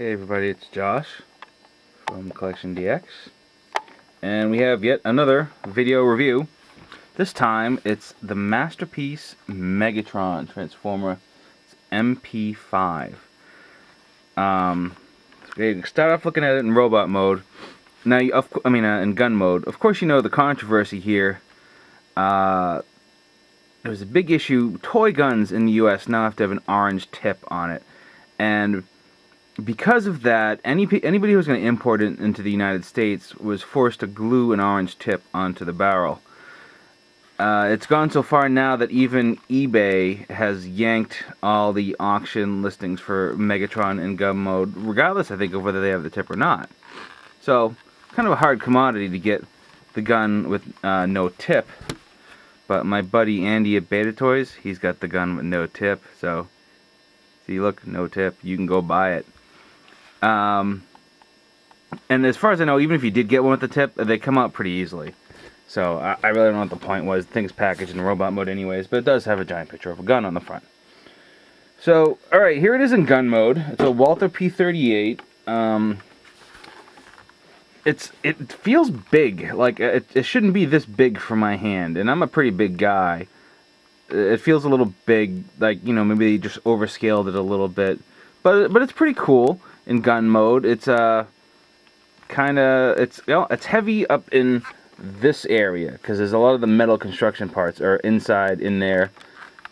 Hey everybody, it's Josh from Collection DX, and we have yet another video review. This time it's the Masterpiece Megatron Transformer. It's MP5. We start off looking at it in robot mode. Now, in gun mode. Of course, you know the controversy here. There was a big issue. Toy guns in the U.S. now have to have an orange tip on it, and because of that, anybody who was going to import it into the United States was forced to glue an orange tip onto the barrel. It's gone so far now that even eBay has yanked all the auction listings for Megatron in gun mode, regardless, I think, of whether they have the tip or not. So, kind of a hard commodity to get the gun with no tip. But my buddy Andy at Beta Toys, he's got the gun with no tip. So, see, look, no tip. You can go buy it. And as far as I know, even if you did get one with the tip, they come out pretty easily. So I really don't know what the point was. The thing's packaged in robot mode anyways, but it does have a giant picture of a gun on the front. So, alright, here it is in gun mode. It's a Walther P38. It feels big. Like, it shouldn't be this big for my hand, and I'm a pretty big guy. It feels a little big, like, you know, maybe they just overscaled it a little bit. But it's pretty cool in gun mode. It's it's heavy up in this area because there's a lot of the metal construction parts are inside in there.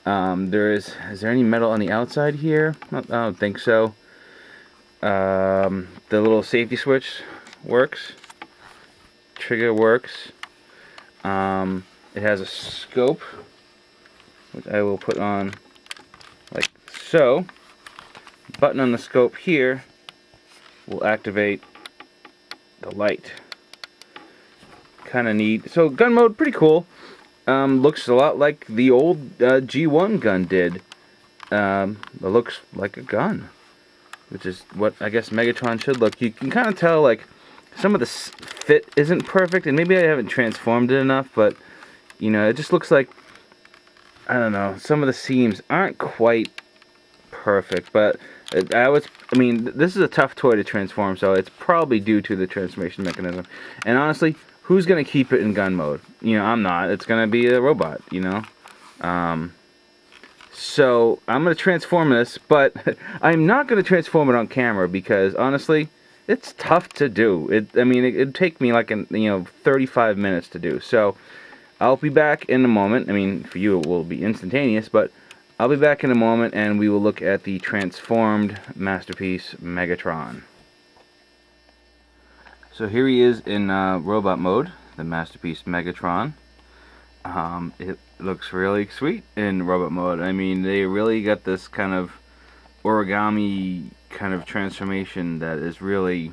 Is there any metal on the outside here? I don't think so. The little safety switch works. Trigger works. It has a scope, which I will put on like so. Button on the scope here will activate the light. Kind of neat. So gun mode, pretty cool. Looks a lot like the old G1 gun did. It looks like a gun, which is what I guess Megatron should look. You can kind of tell, like, some of the fit isn't perfect, and maybe I haven't transformed it enough, but you know, it just looks like, I don't know, some of the seams aren't quite perfect, but this is a tough toy to transform, so it's probably due to the transformation mechanism. And honestly, who's gonna keep it in gun mode? You know, I'm not. It's gonna be a robot, you know. So I'm gonna transform this, but I'm not gonna transform it on camera because honestly, it's tough to do. It'd take me like 35 minutes to do. So I'll be back in a moment. I mean, for you it will be instantaneous, but I'll be back in a moment and we will look at the transformed Masterpiece Megatron. So here he is in robot mode, the Masterpiece Megatron. It looks really sweet in robot mode. I mean, they really got this kind of origami kind of transformation that is really,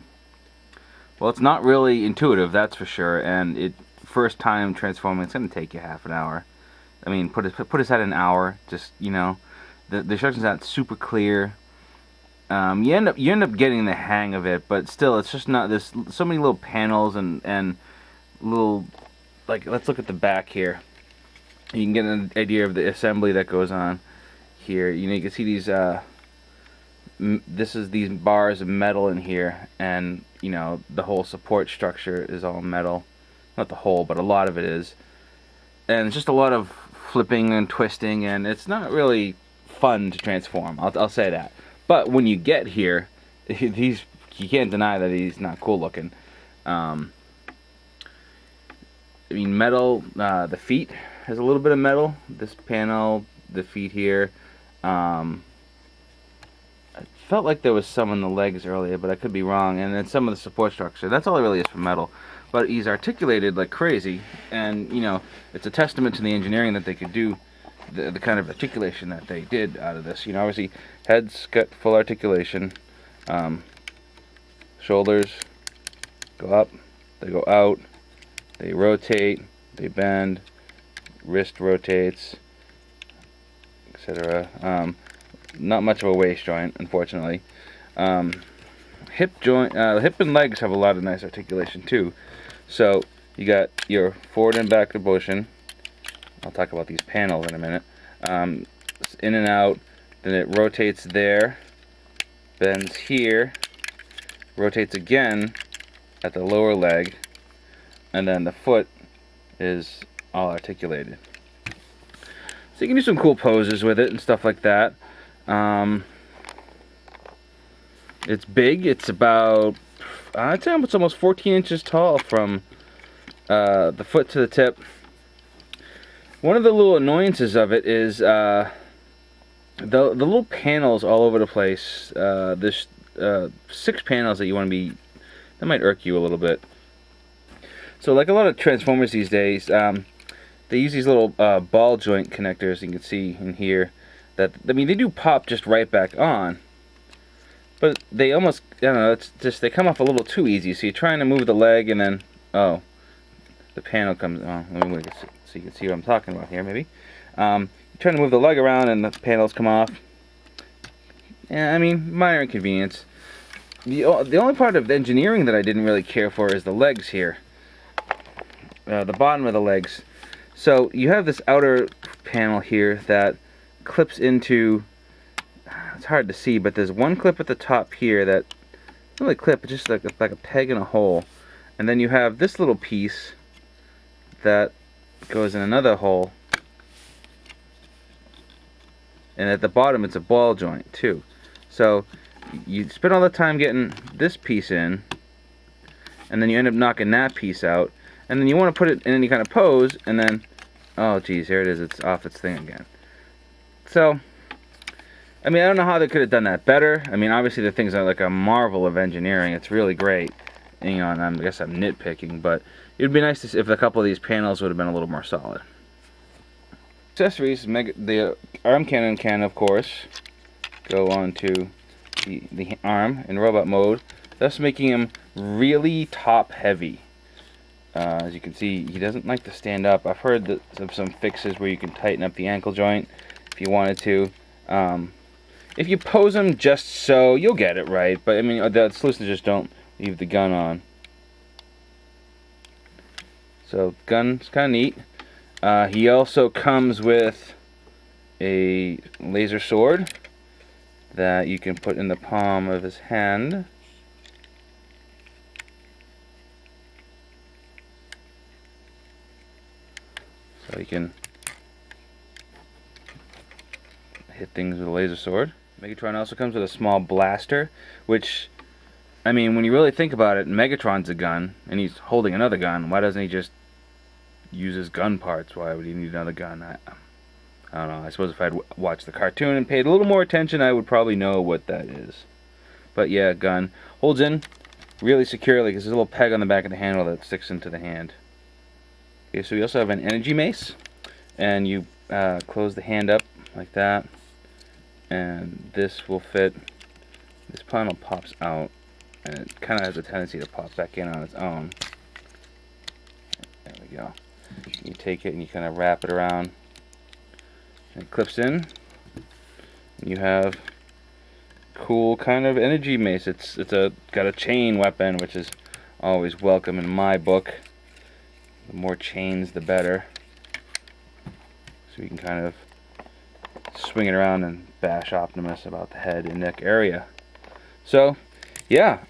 well, it's not really intuitive, that's for sure, and first time transforming, it's going to take you half an hour. I mean, put us at an hour. Just, you know, the instructions aren't super clear. You end up getting the hang of it, but still, it's just not. There's so many little panels and little, like, let's look at the back here. You can get an idea of the assembly that goes on here. You know, you can see these. These bars of metal in here, and you know, the whole support structure is all metal. Not the whole, but a lot of it is. And it's just a lot of flipping and twisting, and it's not really fun to transform. I'll say that. But when you get here, you can't deny that he's not cool looking. I mean, metal. The feet has a little bit of metal. This panel, the feet here. I felt like there was some on the legs earlier, but I could be wrong. And then some of the support structure. That's all it really is for metal. But he's articulated like crazy, and you know, it's a testament to the engineering that they could do, the kind of articulation that they did out of this. You know, obviously, head's got full articulation, shoulders go up, they go out, they rotate, they bend, wrist rotates, etc. Not much of a waist joint, unfortunately. Hip joint, hip and legs have a lot of nice articulation too. So you got your forward and back motion. I'll talk about these panels in a minute. In and out, then it rotates there, bends here, rotates again at the lower leg, and then the foot is all articulated. So you can do some cool poses with it and stuff like that. It's big. It's about, I'd say it's almost 14 inches tall from the foot to the tip. One of the little annoyances of it is the little panels all over the place. There's 6 panels that you want to be, that might irk you a little bit. So like a lot of Transformers these days, they use these little ball joint connectors, you can see in here, that, I mean, they do pop just right back on, but they almost, I don't know, it's just, they come off a little too easy. So you're trying to move the leg and then, oh, the panel comes, oh, let me wait so you can see what I'm talking about here, maybe. You're trying to move the leg around and the panels come off. Yeah, I mean, minor inconvenience. The only part of engineering that I didn't really care for is the legs here. The bottom of the legs. So you have this outer panel here that clips into, it's hard to see, but there's one clip at the top here that, not really clip, it's just like a peg in a hole. And then you have this little piece that goes in another hole. And at the bottom it's a ball joint too. So you spend all the time getting this piece in, and then you end up knocking that piece out. And then you want to put it in any kind of pose, and then, oh geez, here it is, it's off its thing again. So, I mean, I don't know how they could have done that better. I mean, obviously the things are like a marvel of engineering. It's really great. And, you know, and I guess I'm nitpicking, but it would be nice to see if a couple of these panels would have been a little more solid. Accessories, the arm cannon can, of course, go onto the arm in robot mode, thus making him really top heavy. As you can see, he doesn't like to stand up. I've heard of some fixes where you can tighten up the ankle joint if you wanted to. If you pose him just so, you'll get it right. But I mean, the solution is just don't leave the gun on. So, gun's kind of neat. He also comes with a laser sword that you can put in the palm of his hand. So you can hit things with a laser sword. Megatron also comes with a small blaster, which, I mean, when you really think about it, Megatron's a gun, and he's holding another gun. Why doesn't he just use his gun parts? Why would he need another gun? I don't know. I suppose if I'd watched the cartoon and paid a little more attention, I would probably know what that is. But yeah, gun. Holds in really securely because there's a little peg on the back of the handle that sticks into the hand. Okay, so we also have an energy mace, and you close the hand up like that, and this will fit. This panel pops out, and it kind of has a tendency to pop back in on its own. There we go. You take it and you kind of wrap it around, and it clips in, and you have cool kind of energy mace. It's got a chain weapon, which is always welcome in my book. The more chains, the better. So you can kind of swing it around and bash Optimus about the head and neck area. So, yeah,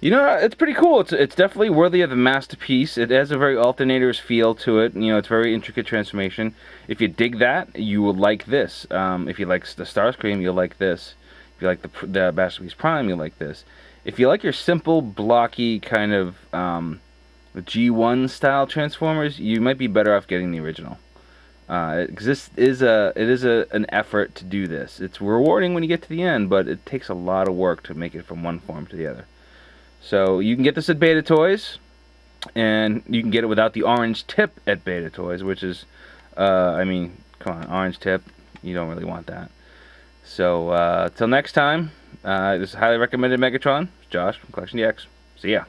you know, it's pretty cool. It's definitely worthy of the masterpiece. It has a very Alternators feel to it. You know, it's very intricate transformation. If you dig that, you will like this. If you like the Starscream, you'll like this. If you like the Masterpiece Prime, you'll like this. If you like your simple, blocky kind of G1 style Transformers, you might be better off getting the original. It is an effort to do this. It's rewarding when you get to the end, but it takes a lot of work to make it from one form to the other. So you can get this at Beta Toys, and you can get it without the orange tip at Beta Toys, which is, I mean, come on, orange tip, you don't really want that. So till next time, this is highly recommended Megatron. Josh from Collection DX. See ya.